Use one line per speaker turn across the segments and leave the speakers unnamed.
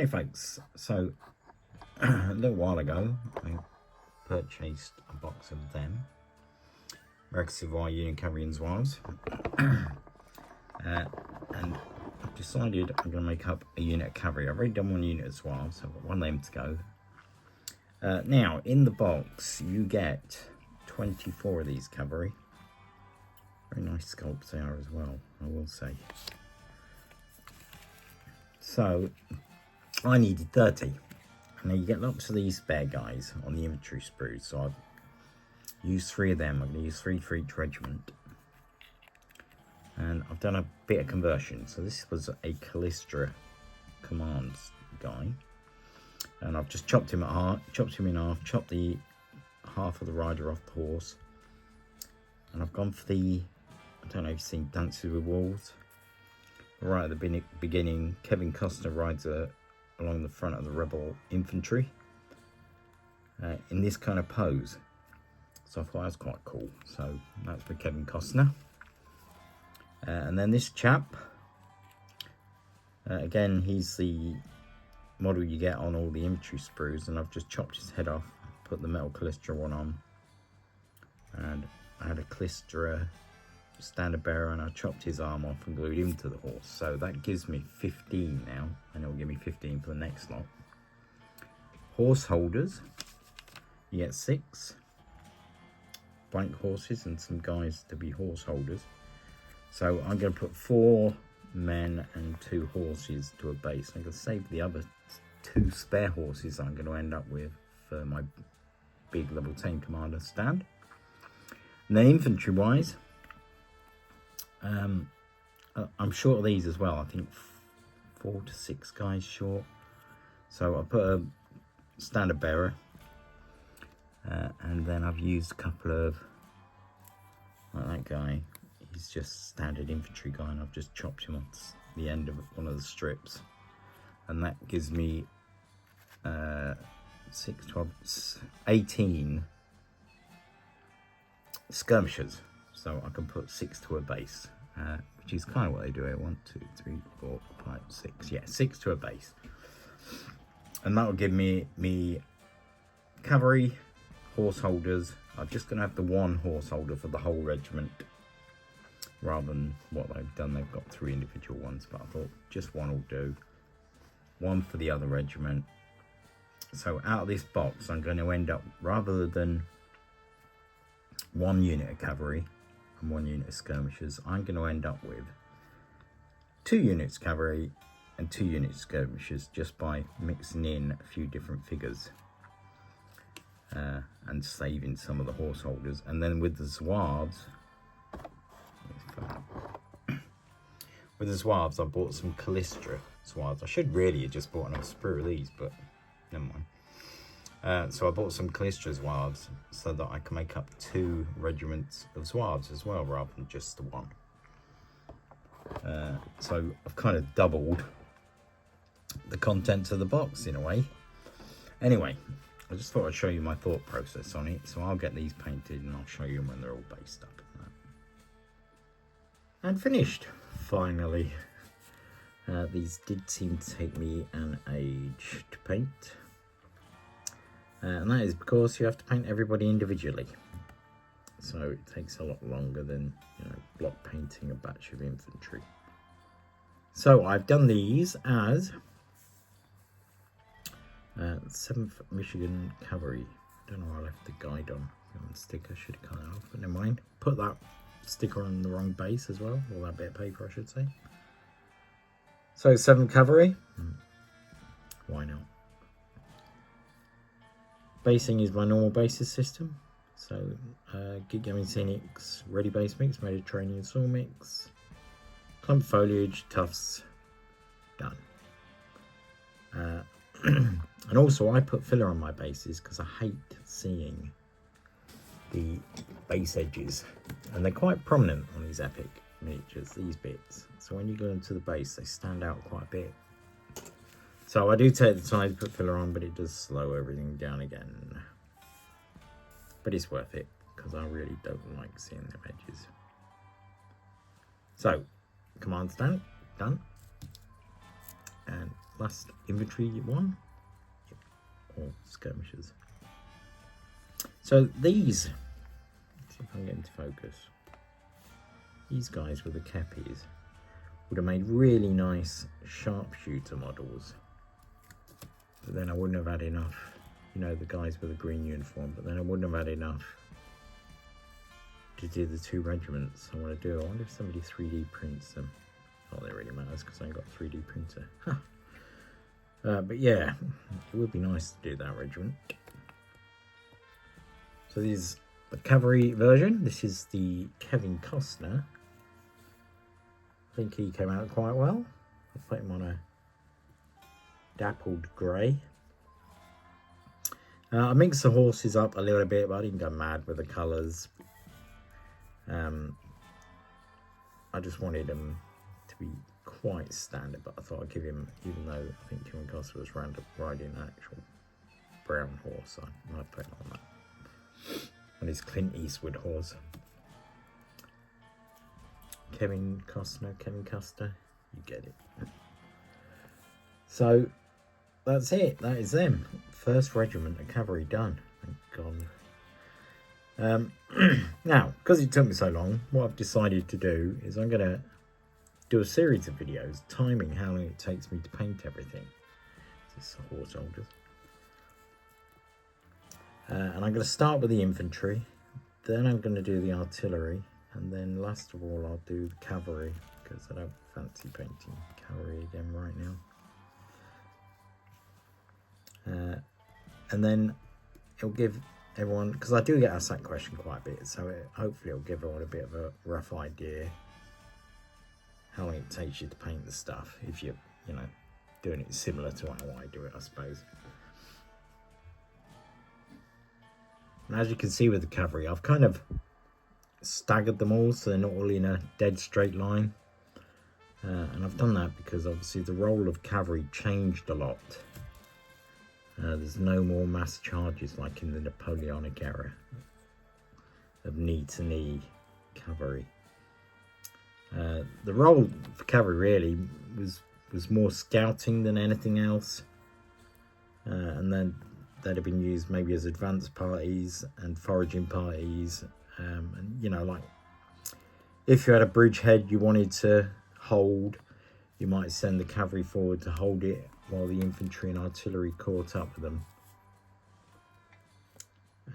Hi folks, so a little while ago I purchased a box of them, Merciful Union Cavalry and Zouaves, and I've decided I'm going to make up a unit of cavalry. I've already done one unit of Zouaves, so I've got one of them to go. Now in the box you get 24 of these cavalry. Very nice sculpts they are as well, I will say. So I needed 30. Now you get lots of these spare guys on the infantry sprues, so I've used 3 of them. I'm going to use 3 for each regiment. And I've done a bit of conversion. So this was a Callistra commands guy. And I've just chopped him in half, chopped the half of the rider off the horse. And I've gone for the, I don't know if you've seen Dances with Wolves. Right at the beginning, Kevin Costner rides along the front of the rebel infantry in this kind of pose. So I thought that was quite cool. So that's for Kevin Costner. And then this chap, again, he's the model you get on all the infantry sprues, and I've just chopped his head off, put the metal Callistra one on, and I had a Callistra standard bearer, and I chopped his arm off and glued him to the horse. So that gives me 15 now, and it will give me 15 for the next lot. Horse holders, you get 6 blank horses and some guys to be horse holders. So I'm going to put 4 men and 2 horses to a base. I'm going to save the other 2 spare horses I'm going to end up with for my big level 10 commander stand. And then infantry wise, I'm short of these as well. I think 4 to 6 guys short. So I put a standard bearer, and then I've used a couple of, like that guy. He's just standard infantry guy, and I've just chopped him off the end of one of the strips, and that gives me 6, 12, 18 skirmishers. So I can put 6 to a base. Which is kind of what they do here. 1, 2, 3, 4, 5, 6. Yeah, 6 to a base. And that will give me cavalry, horse holders. I'm just going to have the 1 horse holder for the whole regiment, rather than what they've done. They've got 3 individual ones, but I thought just 1 will do. 1 for the other regiment. So out of this box, I'm going to end up, rather than 1 unit of cavalry and 1 unit of skirmishers, I'm going to end up with 2 units cavalry and 2 units skirmishers, just by mixing in a few different figures and saving some of the horse holders. And then with the Zouaves, I bought some Callistra Zouaves. I should really have just bought another sprue of these, but never mind. So I bought some Callistra Zouaves so that I can make up 2 regiments of Zouaves as well, rather than just the 1. So I've kind of doubled the contents of the box in a way. Anyway, I just thought I'd show you my thought process on it. So I'll get these painted and I'll show you when they're all based up. And finished, finally. These did seem to take me an age to paint. And that is because you have to paint everybody individually. So it takes a lot longer than, block painting a batch of infantry. So I've done these as 7th Michigan Cavalry. I don't know why I left the guide on sticker. Should have cut it off, but never mind. Put that sticker on the wrong base as well, or that bit of paper I should say. So 7th Cavalry. Why not? Basing is my normal basis system. So Gig Gaming Scenics, Ready Base Mix, Mediterranean Soil Mix, Clump Foliage, Tufts, done. And also I put filler on my bases because I hate seeing the base edges, and they're quite prominent on these epic miniatures, these bits. So when you go into the base, they stand out quite a bit. So I do take the time to put filler on, but it does slow everything down again. But it's worth it, because I really don't like seeing them edges. So, command stand, done. And last infantry one, or skirmishers. So these, see if I can get into focus, these guys with the kepis would have made really nice sharpshooter models, but then I wouldn't have had enough, you know, the guys with the green uniform, but then I wouldn't have had enough to do the 2 regiments I want to do. I wonder if somebody 3D prints them. Not that it really matters because I ain't got a 3D printer. But yeah, it would be nice to do that regiment. So this is the cavalry version. This is the Kevin Costner. I think he came out quite well. I put him on a dappled grey. I mixed the horses up a little bit, but I didn't go mad with the colours. I just wanted them to be quite standard, but I thought I'd give him, even though I think Kevin Custer was riding an actual brown horse, I might put it on that. And his Clint Eastwood horse. Kevin Custer, you get it. So that's it, that is them. First regiment of cavalry done, thank God. Now, because it took me so long, what I've decided to do is I'm going to do a series of videos timing how long it takes me to paint everything. This is horse soldiers. And I'm going to start with the infantry, then I'm going to do the artillery, and then last of all I'll do the cavalry, because I don't fancy painting cavalry again right now. And then it'll give everyone, because I do get asked that question quite a bit, so hopefully it'll give everyone a bit of a rough idea how long it takes you to paint the stuff, if you're, you know, doing it similar to how I do it, I suppose. And as you can see with the cavalry, I've kind of staggered them all so they're not all in a dead straight line. And I've done that because obviously the role of cavalry changed a lot. There's no more mass charges like in the Napoleonic era of knee-to-knee cavalry. The role for cavalry really was more scouting than anything else, and then they'd have been used maybe as advance parties and foraging parties, and you know, like if you had a bridgehead you wanted to hold, you might send the cavalry forward to hold it while the infantry and artillery caught up with them,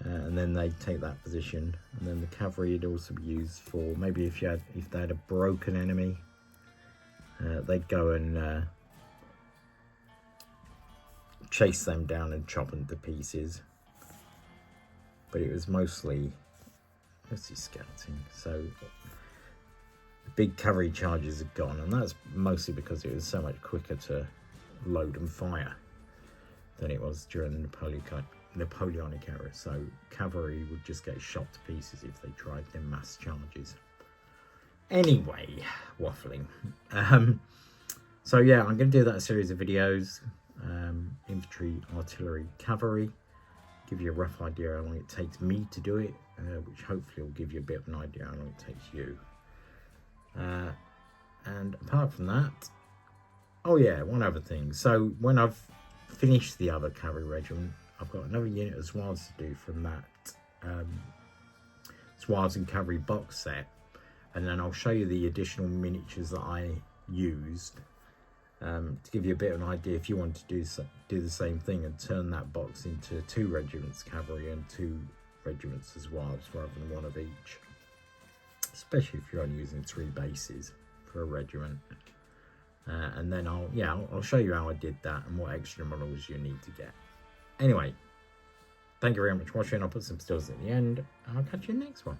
and then they'd take that position. And then the cavalry would also be used for maybe if they had a broken enemy, they'd go and chase them down and chop them to pieces. But it was mostly scouting. So the big cavalry charges had gone, and that's mostly because it was so much quicker to load and fire than it was during the Napoleonic era. So cavalry would just get shot to pieces if they tried their mass charges. Anyway, waffling. So yeah, I'm going to do that series of videos, infantry, artillery, cavalry, give you a rough idea how long it takes me to do it, which hopefully will give you a bit of an idea how long it takes you. And apart from that, oh yeah, one other thing. So when I've finished the other cavalry regiment, I've got another unit of Swards to do from that Swards and Cavalry box set, and then I'll show you the additional miniatures that I used to give you a bit of an idea if you want to do the same thing and turn that box into 2 regiments cavalry and 2 regiments of Swards rather than 1 of each, especially if you're only using 3 bases for a regiment. And then I'll show you how I did that and what extra models you need to get. Anyway, thank you very much for watching. I'll put some stills at the end, and I'll catch you in the next one.